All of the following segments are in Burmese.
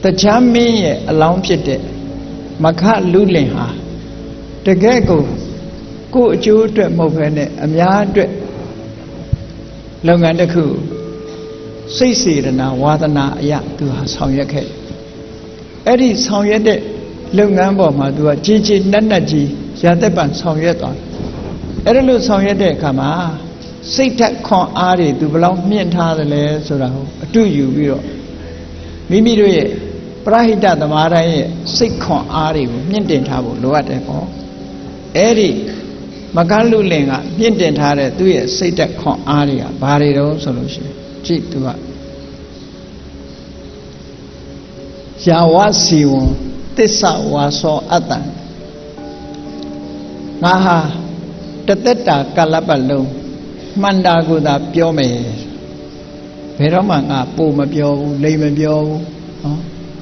The Jami along Pite Maka Lulinha The Gego Go Jew to Mopene Amya Long and the Ku Sisi na Wadana Ya to Hasayake Eddie Sayede Lungambo Madua Gigi Nanaji Yadeban Sayedon Erelu Sayede Kama Sitak Con Ari to belong me and Tadale Suraho do you will Mimi Prahida the Mara Sik Con Ari Minden Tabo Loat Epo Eddie Magalu Lenga Minden Tare do it Sitak Con Aria Barido solution Cheap to what Yawasiwo Tissa Waso Atan Naha Tateta Kalapalo Mandaguda Piome Veramanga Pumabio, Lamabio,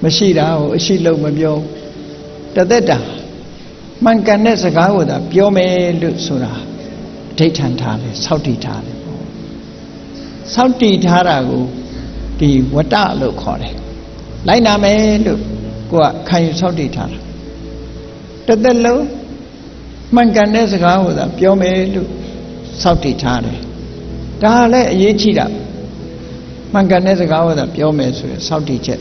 Mashida, Shilo Mabio, Tateta Mancanesagawoda, Piome Lutsura, Tatantale, Sauti Tale Sauti Tarago, the Wata look hore. Laina me look, go up, can you Sauti Tara? Tatelo Mancanesagawoda, Piome look. Sauti Tare. Dale Yichida Manganezagawa, Piome, Sauti Jet.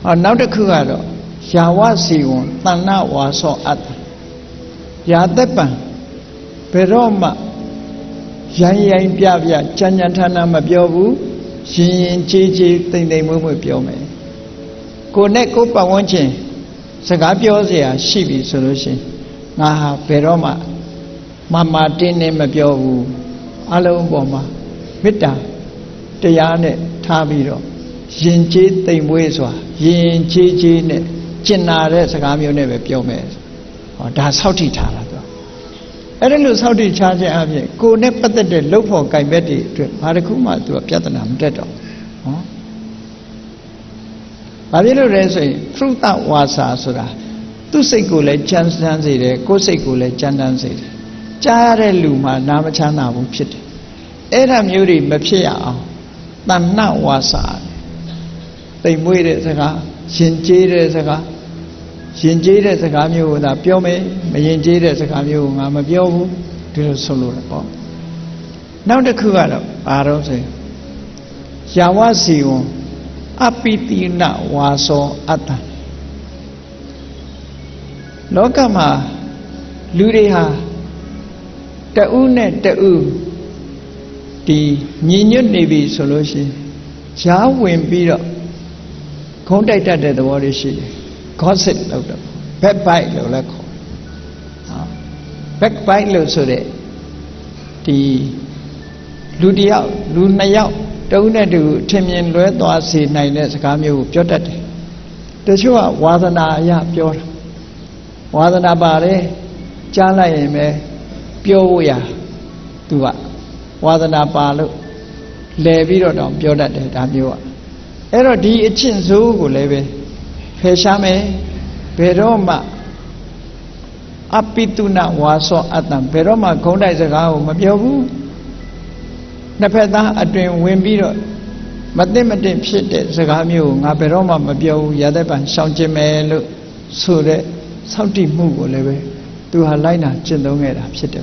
Or now the Kuado, Yawasiwon, Tana was so at Yadepan, Peroma, Yan Piavia, Chanyantana Mabiovu, Shin Gigi, think they move with Piome. Go neko Pawanche, Sagapiosia, Shibi solution. Naha, Peroma. Mama didn't mabio Alo Boma Mita Diane Tabiro Yinji the Wizwa Yin Gigi Jinare Sagamio never Piome or that's how to tell it. I don't know how to charge it. Go never the local Kaibeti to Harakuma to a Piatanam Dedo. I will say, through that was Asura. To say go let chance dancy, go say go let chandancy. Jare Luma Namachana Pit. Era Muri Mapia, Tana Wasa. They waited Saga, Shinjade Saga, Shinjade Sagamu, the Piome, Mayinjade Sagamu, Amabio, to the Solo. Now the Kuada, I don't say. Yawasio, Apitina Waso Ata. Lokama, Ludeha. The une the the Ninian Navy solution. Shall win beat up. Contact at the water she. Gossip of them. Backbite low like. Backbite low so that the Ludia, Lunayao, don't do Timian Lueto see 9 years ago. Jotat. The Shua Wadana ya pure Wadana bare Jala eme. Pure ya, Tua, Wadana Palu, Leviro don't pure that Damua. Ero di Chinzu, Leve, Peshame, Peroma, Apituna Waso Atam, Peroma, Konda Zagao, Mabiobu, Napeda, a dream Wimbiro, Mathematic shit, Zagamu, Naperoma, Mabio, Yadepan, Sanjeme, Sure, Sauti Mugo Leve. To her liner, Chindongera, Psitte.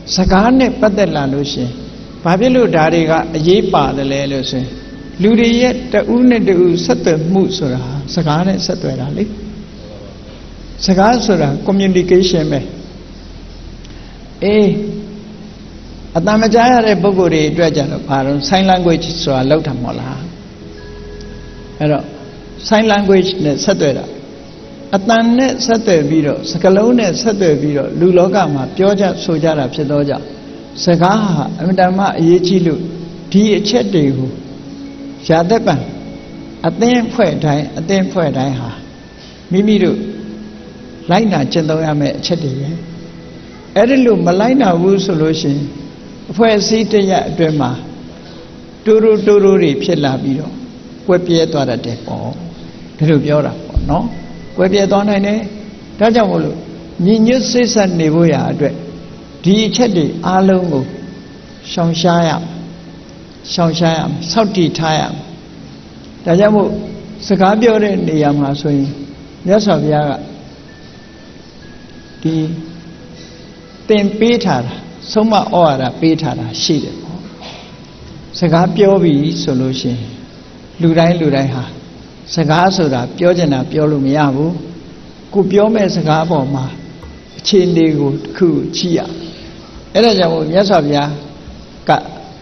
Sagane Padela Lucy. Pabilo Dariga, Yepa the Lelose. Ludi yet the Une de Sutta Musura, Sagane Satwelali. Sagasura, communication me. Adamajaya Bogori, Drajan, Paron, sign language, so I love Tamola. Sign language, Satwela. Atane Sate Viro, Sakalone Sate Viro, Lulogama, Pioja, Sojara, Pedoja, Sagaha, Amadama, Yechilu, T. Chetu, Shadepan, Aten Puetai, Aten Puetaiha, Mimiru, Lina Chendoyame Cheti, Edilu Malina Wu solution, Pue Sita Drema, Turu Tururi Pila Viro, Puepieto at Depo, Rubiola, no? Where don't I know? Tajamolo, Ninu season Nibuya, D. Chetty, Alungo, Shangshayam, Sauti Tayam, Tajamu, စကားပြောတဲ့နေရာမှာဆိုရင်မြတ်စွာဘုရားကဒီသင်ပေးထားတာဆုံးမဩဝါဒပေးထားတာရှိတယ်ပေါ့စကားပြောပြီဆိုလို့ရှိရင်လူတိုင်းဟာစကားဆိုတာပြောချင်တာပြောလို့မရဘူးကိုပြောမဲ့စကားပေါ်မှာအခြေအနေကိုတစ်ခုကြည့်ရအဲ့ဒါကြောင့်မြတ်စွာဘုရားက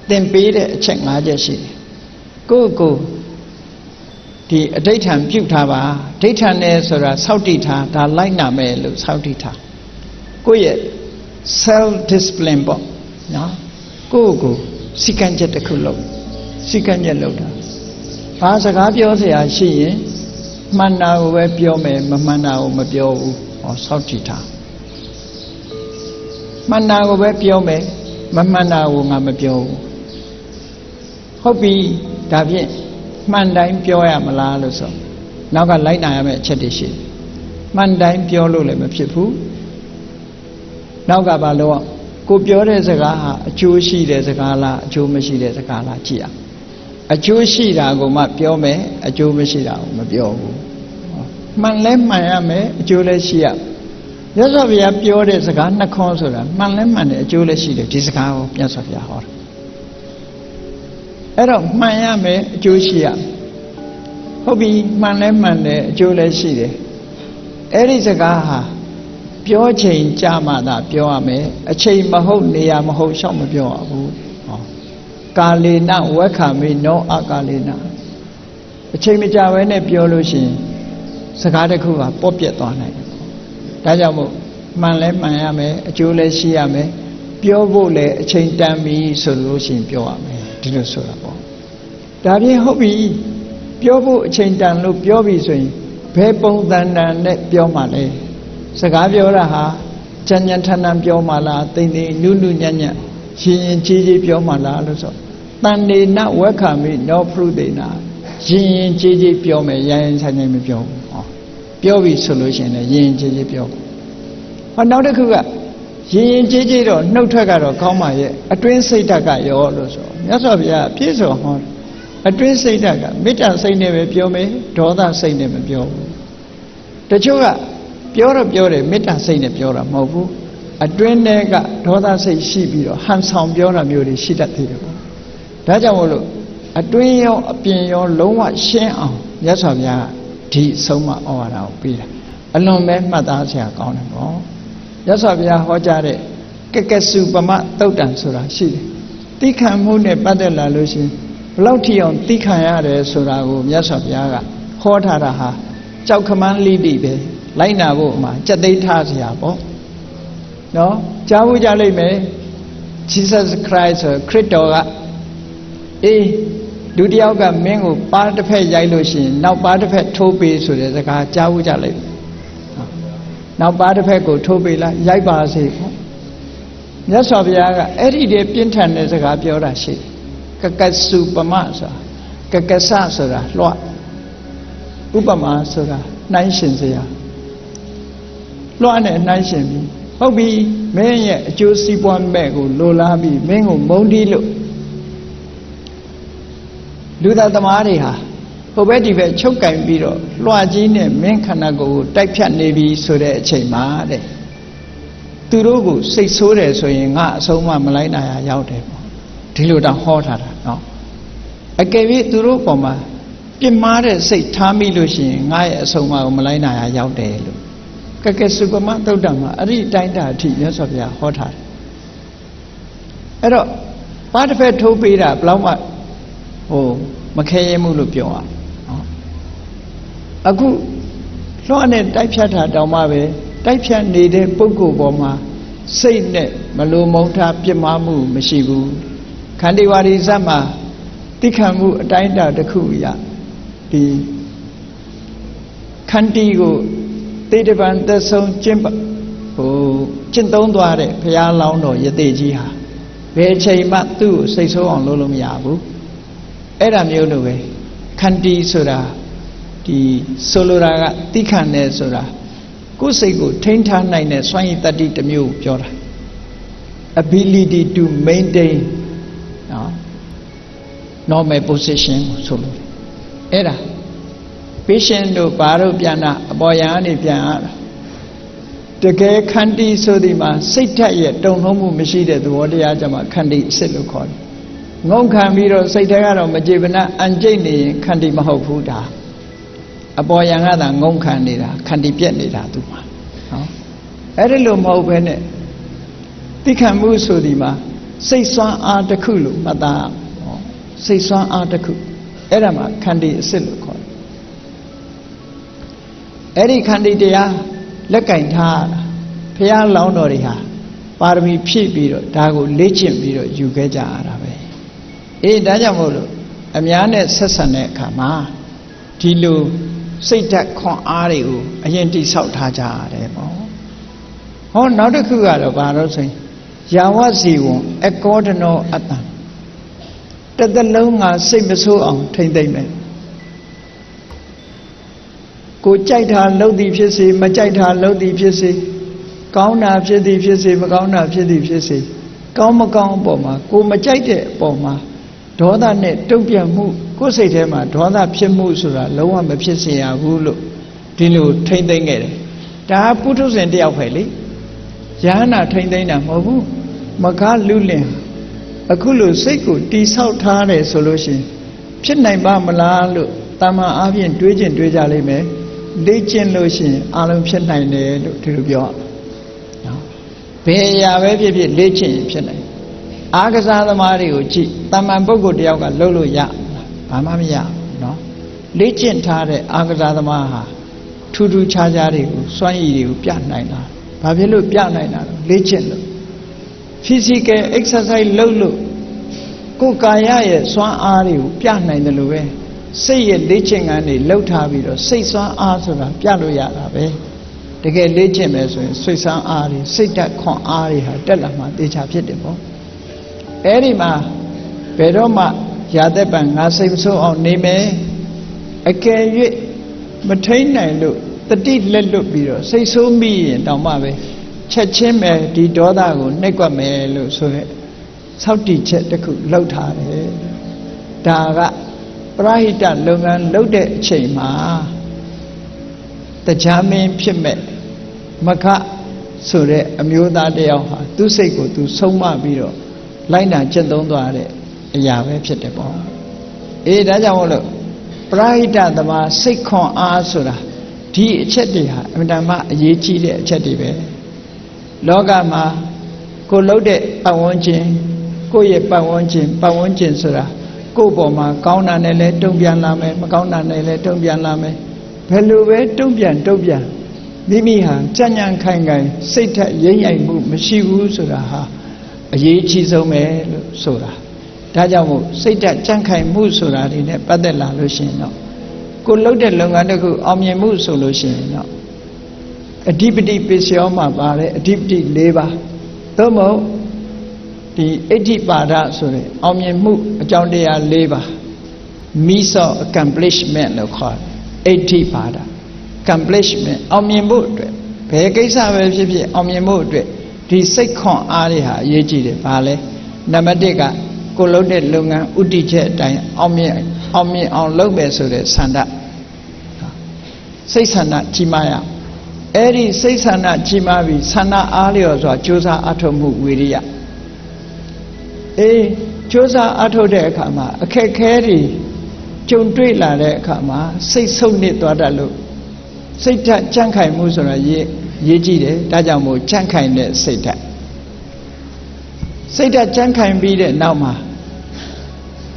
သင်ပေးတဲ့အချက်၅ချက်ရှိတယ်ကိုဒီအဋိဋ္ဌံပြုထားပါဒိဋ္ဌံနဲ့ဆိုတာစောင့်တည်ထားဒါလိုက်နာမယ်လို့စောင့်တည်ထားကိုယ့်ရဲ့ self discipline ပေါ့နော်ကိုစီကံချက်တစ်ခုလုပ်စီကံချက်လုပ်တာဘာစကားပြောစရာရှိရင်မှန်တာကိုပဲပြောမယ်မမှန်တာကိုမပြောဘူးဟောစောင့်တည်ထားမှန်တာကိုပဲပြောမယ်မမှန်တာကိုငါမပြောဘူးဟုတ်ပြီဒါဖြင့်မှန်တိုင်းပြောရမလားလို့ဆိုနောက်ကလိုက်နာရမယ့်အချက်တွေရှိတယ်မှန်တိုင်းပြောလို့လည်းမဖြစ်ဘူးနောက်ကဘာလို့ကိုပြောတဲ့စကားဟာအကျိုးရှိတဲ့စကားလားအကျိုးမရှိတဲ့စကားလားကြည့်ရအကျိုးရှိတာကိုမှပြောမယ်အကျိုးမရှိတာကိုမပြောဘူးမှန်လဲမှန်ရမယ်အကျိုးလည်းရှိရမြတ်စွာဘုရားပြောတဲ့စကားနှစ်ခွန်းဆိုတာမှန်လဲမှန်တယ်အကျိုးလည်းရှိတယ်ဒီစကားကိုမြတ်စွာဘုရားဟောတာအဲ့တော့မှန်ရမယ်အကျိုးရှိရဟုတ်ပြီမှန်လဲမှန်တယ်အကျိုးလည်းရှိတယ်အဲ့ဒီစကားဟာပြောချိန်ကြာမှသာပြောရမယ်အချိန်မဟုတ်နေရာမဟုတ်ရှောက်မပြောရဘူးဟောကာလေနဝက္ခမေနောအကာလေနအချိန်မကြာဘဲနဲ့ပြောလို့ရှိရင်စကားတစ်ခုကပေါ့ပြက်သွားနိုင်တယ်ဒါကြောင့်မို့မှန်လဲမှန်ရမယ်အကျိုးလည်းရှိရမယ်ပြောဖို့လည်းအချိန်တန်ပြီဆိုလို့ရှိရင်ပြောရမယ်ဒီလိုဆိုတာပေါ့ဒါပြင်ဟုတ်ပြီပြောဖို့အချိန်တန်လို့ပြောပြီဆိုရင်ဘယ်ပုံသဏ္ဍာန်နဲ့ပြောမှလဲစကားပြောတာဟာကြံ့ကြံ့ထန်ထန်ပြောမှလားတိမ်တိမ်နုနုညံ့ညံ့ရင်ရင်ကြီးကြီးပြောမှလားလို့ဆိုတန်နေနဝက္ခမိနောဖရုဒေနာရင်ရင်ကြီးကြီးပြောမယ်ရရင်ဆိုင်ဆိုင်မပြောဘူးဟောပြောပြီဆိုလို့ရှိရင်လည်းရင်ရင်ကြီးကြီးပြောဟောနောက်တစ်ခုကရင်ရင်ကြီးကြီးတော့နှုတ်ထွက်ကတော့ကောင်းပါရဲ့အတွင်းစိတ်ဓာတ်ကရောလို့ဆိုမြတ်စွာဘုရားပြည့်စုံဟောအတွင်းစိတ်ဓာတ်ကမေတ္တာစိတ်နဲ့ပဲပြောမယ်ဒေါသစိတ်နဲ့မပြောဘူးတချို့ကပြောတော့ပြောတယ်မေတ္တာစိတ်နဲ့ပြောတာမဟုတ်ဘူးအတွင်းထဲကဒေါသစိတ်ရှိပြီးတော့ဟန်ဆောင်ပြောတာမျိုးတွေရှိတတ်သေးတယ်ပေါ့ဒါကြောင့်မို့လို့အတွင်းရောအပြင်ရောလုံးဝရှင်းအောင်မြတ်စွာဘုရားဒီဆုံးမဩဝါဒကိုပေးတာအလွန်ပဲမှတ်သားစရာကောင်းတယ်ပေါ့မြတ်စွာဘုရားဟောကြားတဲ့ကကစုပမသုတ်တံဆိုတာရှိတယ်တိခံမှုနဲ့ပတ်သက်လာလို့ရှိရင်ဘလောက်ထီအောင်တိခံရတယ်ဆိုတာကိုမြတ်စွာဘုရားကဟောထားတာဟာကြောက်ခမန်းလိတိပဲလိုက်နာဖို့မှာစက်သိမ်းထားစရာပေါ့နော်ကြားဖို့ကြလိမ့်မယ် Jesus Christ ဆိုခရစ်တော်ကအေးလူတယောက်ကမင်းကိုပါးတစ်ဖက်ရိုက်လို့ရှိရင်နောက်ပါးတစ်ဖက်ထိုးပေးဆိုတဲ့စကားကြားဖို့ကြလိမ့်မယ်နောက်ပါးတစ်ဖက်ကိုထိုးပေးလိုက်ရိုက်ပါစေပေါ့မြတ်စွာဘုရားကအဲ့ဒီတည်းပြင်းထန်တဲ့စကားပြောတာရှိတယ်ကကစုပမဆိုတာကကဆဆိုတာလွှတ်ဥပမာဆိုတာနှိုင်းရှင်စရာလွှတ်နဲ့နှိုင်းရှင်ပြီးဟုတ်ပြီမင်းရဲ့အကျိုးစီးပွားမဲ့ကိုလိုလားပြီးမင်းကိုမုန်းတီးလို့လူသားသမားတွေဟာဟိုဘက်ဒီဘက်ချုပ်ကင်ပြီးတော့လွှတ်ကြီးနဲ့မင်းခန္ဓာကိုယ်ကိုတိုက်ဖြတ်နေပြီဆိုတဲ့အချိန်မှာတဲ့သူတို့ကိုစိတ်ဆိုးတယ်ဆိုရင်ငါအဆုံးမလိုက်နိုင်ရရောက်တယ်ပေါ့ဒီလိုတောင်ဟောထားတာနော်အကယ်၍သူတို့ပေါ်မှာပြင်းမာတဲ့စိတ်ထားမိလို့ရှိရင်ငါရဲ့အဆုံးအမကိုမလိုက်နိုင်ရရောက်တယ်လို့ကကစုပမသုတ်တံမှာအဲ့ဒီတိုင်းတာအထိမြတ်စွာဘုရားဟောထားတယ်အဲ့တော့ဘာတစ်ဖက်ထိုးပေးတာဘလောက်မှမခဲရဲမှုလို့ပြောအောင်နော်အခုလွှတ်နဲ့တိုက်ဖြတ်တာတောင်မှပဲတိုက်ဖြတ်နေတဲ့ပုဂ္ဂိုလ်ပေါ်မှာစိတ်နဲ့မလိုမုန်းထားပြစ်မှားမှုမရှိဘူးခန္တီဝါရီဇတ်မှာတိခံမှုအတိုင်းအတာတစ်ခုရဒီခန္တီကိုတေတပံသက်ဆုံးကျင့်သုံးသွားတဲ့ဘုရားလောင်းတော်ယသိကြီးဟာဘယ်ချိန်မှသူ့ကိုစိတ်ဆိုးအောင်လုပ်လို့မရဘူးအဲ့ဒါမျိုးလိုပဲခန္တီဆိုတာဒီဆိုလိုတာကတိခံတယ်ဆိုတာကိုယ်စိတ်ကိုထိန်းထားနိုင်တဲ့စွမ်းရည်တတ္တိတစ်မျိုးကိုပြောတာ ability to maintain နော် normal position ဆိုလို့အဲ့ဒါ patient တို့ဘာတို့ပြန်တာအပေါ်ယံကနေပြန်ရတာတကယ်ခန္တီဆိုဒီမှာစိတ်ဓာတ်ရဲ့တုံ့နှုံးမှုမရှိတဲ့သဘောတရားကြောင့်ခန္တီအစစ်လို့ခေါ်တယ်ငုံခံပြီးတော့စိတ်ထဲကတော့မကြေပနအန်ကျိတ်နေရင်ခန္တီမဟုတ်ဘူးဒါအပေါ်ယံကသာငုံခံနေတာခန္တီပြက်နေတာသူမှာနော်အဲ့ဒီလိုမဟုတ်ဘဲနဲ့သိခံမှုဆိုဒီမှာစိတ်စွမ်းအားတစ်ခုလို့မှတ်သားစိတ်စွမ်းအားတစ်ခုအဲ့ဒါမှခန္တီအစစ်လို့ခေါ်တယ်အဲ့ဒီခန္တီတရားလက်ကင်ထားဘုရားလောင်းတော်တွေဟာပါရမီဖြည့်ပြီးတော့ဒါကိုလေ့ကျင့်ပြီးတော့ယူခဲ့ကြရတာပဲအေးဒါကြောင့်မို့လို့အများနဲ့ဆက်ဆံတဲ့အခါမှာဒီလိုစိတ်ဓာတ်ခွန်အားတွေကိုအရင်တိဆောက်ထားကြရတယ်ပေါ့ဟောနောက်တစ်ခုကတော့ဘာလို့ဆိုရင်ယာဝစီဝံအကောဒနောအတ္တတစ်သက်လုံးငါစိတ်မဆိုးအောင်ထိမ့်သိမ့်မယ်ကိုကြိုက်တာလှုပ်သည်ဖြစ်စေမကြိုက်တာလှုပ်သည်ဖြစ်စေကောင်းတာဖြစ်သည်ဖြစ်စေမကောင်းတာဖြစ်သည်ဖြစ်စေကောင်းမကောင်းအပေါ်မှာကိုမကြိုက်တဲ့အပေါ်မှာဒေါသနဲ့တုံ့ပြန်မှုကိုယ်စိတ်ထဲမှာဒေါသဖြစ်မှုဆိုတာလုံးဝမဖြစ်စေရဘူးလို့ဒီလိုထိမ့်သိမ့်ခဲ့တယ်ဒါပုထုဇဉ်တယောက်ပဲလေယဟနာထိမ့်သိမ့်တာမဟုတ်ဘူးမကားလူလင်အခုလိုစိတ်ကိုတိဆောက်ထားတယ်ဆိုလို့ရှိရင်ဖြစ်နိုင်ပါမလားလို့တာမန်အားဖြင့်တွေးကျင်တွေးကြလိမ့်မယ်လေ့ကျင့်လို့ရှိရင်အလုံးဖြစ်နိုင်တယ်လို့ဒီလိုပြောနော်ဘယ်အရာပဲဖြစ်ဖြစ်လေ့ကျင့်ရင်ဖြစ်နိုင်အားကစားသမားတွေကိုကြည့်တာမန်ပုဂ္ဂိုလ်တယောက်ကလှုပ်လို့ရဘာမှမရနော်လေ့ကျင့်ထားတဲ့အားကစားသမားဟာထူးထူးခြားခြားတွေကိုစွမ်းရည်တွေကိုပြနိုင်တာဘာဖြစ်လို့ပြနိုင်တာလဲလေ့ကျင့်လို့ physical exercise လုပ်လို့ကိုယ်ကာယရဲ့စွမ်းအားတွေကိုပြနိုင်တယ်လို့ပဲစိတ်ရဲ့လေ့ကျင့်ခန်းတွေလှုပ်ထားပြီးတော့စိတ်စွမ်းအားဆိုတာပြလို့ရတာပဲတကယ်လေ့ကျင့်မယ်ဆိုရင်စိတ်စွမ်းအားတွေစိတ်ဓာတ်ခွန်အားတွေဟာတက်လာမှတေချာဖြစ်တယ်ပေါ့အဲ့ဒီမှာဘယ်တော့မှရာသက်ပံငါစိတ်မဆိုးအောင်နေမယ်အကယ်၍မထိန်နိုင်လို့တတိလက်လွတ်ပြီးတော့စိတ်ဆိုးမိရင်တောင်မှပဲချက်ချင်းပဲဒီဒေါသကိုနှိပ်ကွက်မယ်လို့ဆိုရဲဆောက်တည်ချက်တစ်ခုလှုပ်ထားတယ်ဒါကပရဟိတလုပ်ငန်းလုပ်တဲ့အချိန်မှာတရားမင်းဖြစ်မဲ့မခဆိုတဲ့အမျိုးသားတယောက်ဟာသူ့စိတ်ကိုသူဆုံးမပြီးတော့လိုက်နာကျင့်သုံးသွားတဲ့အရာပဲဖြစ်တယ်ပေါ့အေးဒါကြောင့်မို့လို့ပရဟိတသမားစိတ်ခွန်အားဆိုတာဒီအချက်တွေဟာအမှန်တမ်းအရေးကြီးတဲ့အချက်တွေပဲလောကမှာကိုလှုပ်တဲ့ပတ်ဝန်းကျင်ကိုယ့်ရဲ့ပတ်ဝန်းကျင်ဆိုတာကိုယ့်ပေါ်မှာကောင်းတာနဲ့လည်းတုံ့ပြန်လာမယ်မကောင်းတာနဲ့လည်းတုံ့ပြန်လာမယ်ဘယ်လိုပဲတုံ့ပြန်မိမိဟာကြံ့ကြံ့ခိုင်စိတ်ထက်ရိမ့်ရိုင်မှုမရှိဘူးဆိုတာဟာအရေးကြီးဆုံးပဲလို့ဆိုတာဒါကြောင့်မို့စိတ်ဓာတ်ကြံ့ခိုင်မှုဆိုတာတွေနဲ့ပတ်သက်လာလို့ရှိရင်တော့ကိုလှုပ်တဲ့လုပ်ငန်းတစ်ခုအောင်မြင်မှုဆိုလို့ရှိရင်တော့အဓိပတိပစ္စယောမှာပါတယ်အဓိပတိ၄ပါးသို့မဟုတ်ဒီအဋ္ဌိပါဒဆိုတဲ့အောင်မြင်မှုအကြောင်းတရား၄ပါး means of accomplishment လို့ခေါ်တယ်အဋ္ဌိပါဒ accomplishment အောင်မြင်မှုအတွက်ဘယ်ကိစ္စပဲဖြစ်ဖြစ်အောင်မြင်မှုအတွက်ဒီစိတ်ခွန်အားတွေဟာအရေးကြီးတယ်ဘာလဲနံပါတ်1ကကိုလုပ်တဲ့လုပ်ငန်းဥတည်ချက်အတိုင်းအောင်မြင်အောင်လုပ်မယ်ဆိုတဲ့ဆန္ဒစိတ်ဆန္ဒကြီးမားရအဲ့ဒီစိတ်ဆန္ဒကြီးမားပြီးဆန္ဒအားလျော်စွာကြိုးစားအထောက်မှုဝိရိယကြိုးစားအထောက်တဲ့အခါမှာအခက်ခဲတွေကြုံတွေ့လာတဲ့အခါမှာစိတ်ဆုပ်နစ်သွားတတ်လို့စိတ်ဓာတ်ကြံ့ခိုင်မှုဆိုတာရေးကြည့်တယ်ဒါကြောင့်မို့ကြံ့ခိုင်တဲ့စိတ်ဓာတ်ကြံ့ခိုင်ပြီးတဲ့နောက်မှာ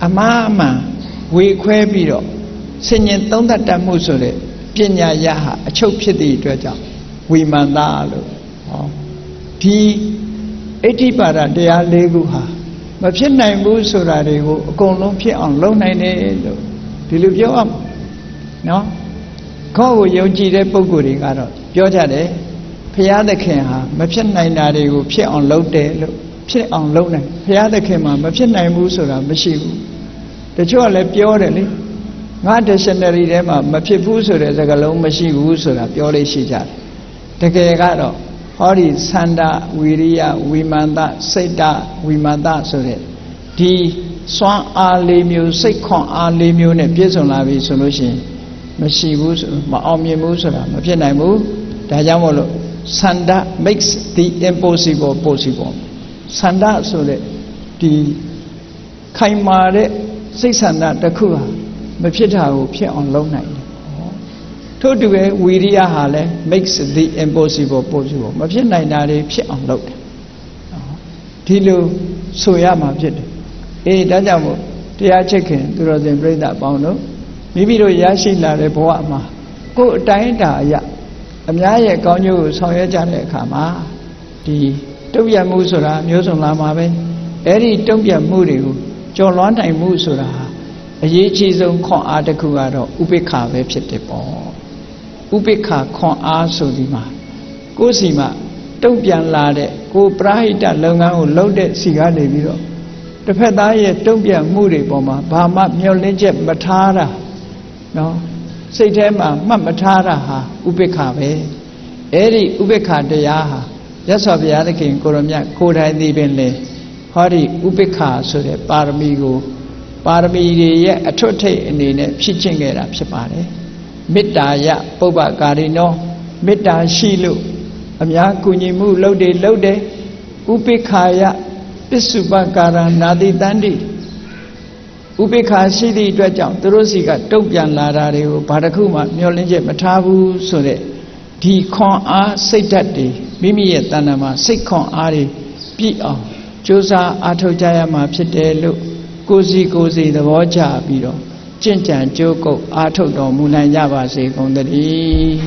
အမှားအမှန်ဝေခွဲပြီးတော့ဆင်ញင်သုံးသပ်တတ်မှုဆိုတဲ့ပညာရဟာအချုပ်ဖြစ်သည့်အတွက်ကြောင့်ဝိမာန်သာလို့ဒီအဋ္ဌိပါဒတရား၄ခုဟာမဖြစ်နိုင်ဘူးဆိုတာတွေကိုအကုန်လုံးဖြစ်အောင်လုပ်နိုင်တယ်လို့ဒီလိုပြောအောင်နော်ခေါ်ကိုယုံကြည်တဲ့ပုဂ္ဂိုလ်တွေကတော့ပြောကြတယ်ဘုရားသခင်ဟာမဖြစ်နိုင်တာတွေကိုဖြစ်အောင်လုပ်တယ်လို့ဖြစ်အောင်လုပ်နိုင်ဘုရားသခင်မှာမဖြစ်နိုင်ဘူးဆိုတာမရှိဘူးတချို့ကလည်းပြောတယ်လေငါ dictionary ထဲမှာမဖြစ်ဘူးဆိုတဲ့စကားလုံးမရှိဘူးဆိုတာပြောလို့ရှိကြတယ်တကယ်ကတော့ဟောဒီသန္တာဝိရိယဝိမာန်တစိတ်တဝိမာန်တဆိုတဲ့ဒီစွမ်းအား၄မျိုးစိတ်ခွန်အား၄မျိုးနဲ့ပြည့်စုံလာပြီဆိုလို့ရှိရင် မရှိဘူးဆိုမအောင်မြင်ဘူးဆိုတာမဖြစ်နိုင်ဘူးဒါကြောင့်မို့လို့ဆန္ဒ makes the impossible possible ဆန္ဒဆိုတဲ့ဒီခိုင်မာတဲ့စိတ်ဆန္ဒတစ်ခုဟာမဖြစ်တာကိုဖြစ်အောင်လုပ်နိုင်တယ်ထို့တူပဲဝီရိယဟာလည်း makes the impossible possible မဖြစ်နိုင်တာတွေဖြစ်အောင်လုပ်တယ်ဒီလိုဆိုရမှာဖြစ်တယ်အေးဒါကြောင့်မို့တရားချစ်ခင်သူတော်စင်ပြိဿအပေါင်းတို့မိမိတို့ရရှိလာတဲ့ဘဝမှာကိုယ်အတိုင်းအတာအရအများရဲ့ကောင်းကျိုးကိုဆောင်ရွက်ကြတဲ့အခါမှာဒီတုံ့ပြန်မှုဆိုတာမျိုးစုံလာမှာပဲအဲ့ဒီတုံ့ပြန်မှုတွေကိုကျော်လွှမ်းနိုင်မှုဆိုတာအရေးကြီးဆုံးခွန်အားတစ်ခုကတော့ဥပိ္ပခာပဲဖြစ်တယ်ပေါ့ဥပိ္ပခာခွန်အားဆိုဒီမှာကိုယ်စီမှာတုံ့ပြန်လာတဲ့ကိုပရာဟိတလုပ်ငန်းကိုလုပ်တဲ့စီကနေပြီးတော့တစ်ဖက်သားရဲ့တုံ့ပြန်မှုတွေပေါ်မှာဘာမှမျှော်လင့်ချက်မထားတာနော်စိတ်ထဲမှာမှတ်မထားတာဟာဥပိ္ပခာပဲအဲ့ဒီဥပိ္ပခာတရားဟာရသော်ဘုရားသခင်ကိုရမြတ်ကိုယ်တိုင်သိပင်လေဟောဒီဥပိ္ပခာဆိုတဲ့ပါရမီကိုပါရမီတွေရဲ့အထွတ်ထိပ်အနေနဲ့ဖြစ်ကျင့်ခဲ့တာဖြစ်ပါတယ်မေတ္တာယပုပ္ပကာရိနောမေတ္တာရှိလို့အများကူညီမှုလုပ်တယ်ဥပိ္ပခာယပစ္စုပကာရနာတိတန္တိဥပိ္ပခာရှိသည့်အတွက်ကြောင့်သူတို့စီကတုံ့ပြန်လာတာတွေကိုဘာတစ်ခုမှမျှော်လင့်ချက်မထားဘူးဆိုတဲ့ဒီခွန်အားစိတ်ဓာတ်တွေမိမိရဲ့တဏ္ဍာမှာစိတ်ခွန်အားတွေပြည့်အောင်ကြိုးစားအားထုတ်ကြရမှာဖြစ်တယ်လို့ကိုယ်စီသဘောကျပြီးတော့ကျင့်ကြံကြိုးကုပ်အားထုတ်တော်မူနိုင်ကြပါစေကုန်သတည်း